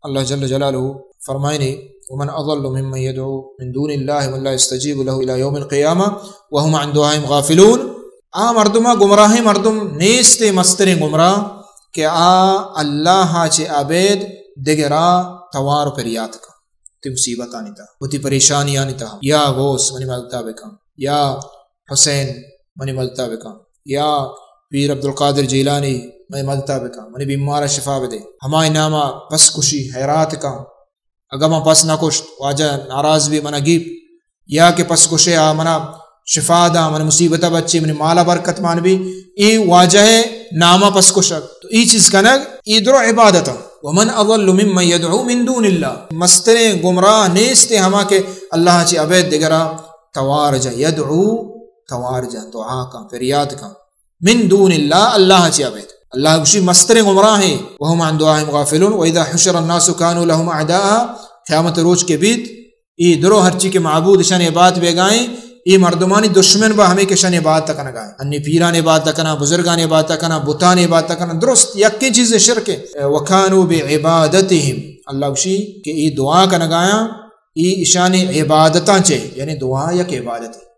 اللہ جل جلالہ فرمائنے ومن اضل ممن يدعو من دون الله من لا يستجيب له الى يوم القيامه وهم عن دعائهم غافلون. مردما گمراہ مردم نیست مستر گمراہ کہ اللہ چے عبید دگرا توار پریات کا تی مصیبت آنیتا وہ تی پریشانی آنیتا یا غوث منی ملتا بکا یا حسین منی ملتا بکا یا پیر عبدالقادر جیلانی منی ملتا بکا منی بیمارہ شفا بدے ہمائی نامہ پس کشی حیرات کا اگر میں پس نہ کشت واجہ ناراض بھی منا گیپ یا کہ پس کشے منا شفا دا من مصیبتہ بچے من مالا برکت مان بھی ای واجہ نامہ پس کشک تو ای چیز کنگ ای درو عبادتا ومن اضل ممن يدعو من دون اللہ مستر گمراہ نیستے ہما کہ اللہ چی عبید دگرہ توار جا یدعو توار جا دعا کا فریاد کا من دون اللہ چی عبید اللہ کشی مستر گمراہ ہیں وہم عن دعائهم غافلون وَإِذَا حُشِرَ النَّاسُ كَانُوا لَهُمْ أَعْدَاءَ قیامت روز کے بیت ای درو ہر چی کے معبود شان عبادت بے گائیں ای مردمانی دشمن با ہمیں کے شان عبادت تکنا گائیں انی پیران عبادت تکنا بزرگان عبادت تکنا بتان عبادت تکنا درست یکی چیز شرک ہے وَكَانُوا بِعِبَادَتِهِمْ اللہ کشی کہ ای دعا کنا گایا ای شان عبادتاں چاہے یعنی دعا یک عبادت ہے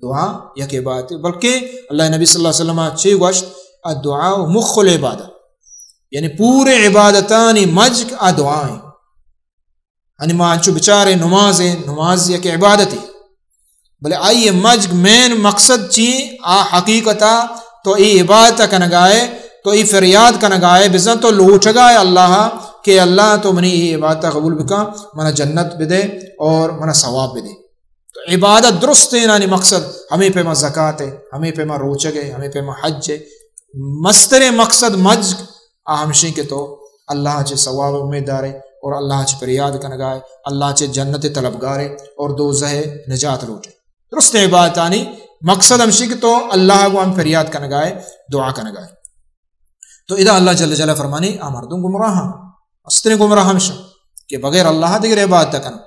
دعا یک عبادت ہے بلکہ اللہ نبی صلی اللہ علیہ وسلم چھ گوشت الدعاء مخ العبادت یعنی پورے عبادتانی مجک دعائیں یعنی مانچو بچارے نماز یک عبادتی بلے آئیے مجک مین مقصد چی حقیقتا تو ای عبادت کنگائے تو ای فریاد کنگائے بزن تو لوٹ گائے اللہ کہ اللہ تو منی ای عبادت قبول بکا منا جنت بدے اور منا ثواب بدے تو عبادت درست ہے یعنی مقصد ہمیں پہ ما زکاة ہے ہمیں پہ ما روچگ ہے ہمیں پہ ما حج ہے مستر مقصد مجک ہمشی کے تو اللہ چے ثواب امیدارے اور اللہ چے فریاد کنگائے اللہ چے جنت طلبگارے اور دوزہ نجات لوٹے درست عبادتانی مقصد ہمشی کے تو اللہ کو ہم فریاد کنگائے دعا کنگائے تو اذا اللہ جل جلالہ فرمانی مردم گمراہ مستر گمراہ ہمشہ کہ بغیر اللہ دیگر عبادت کنا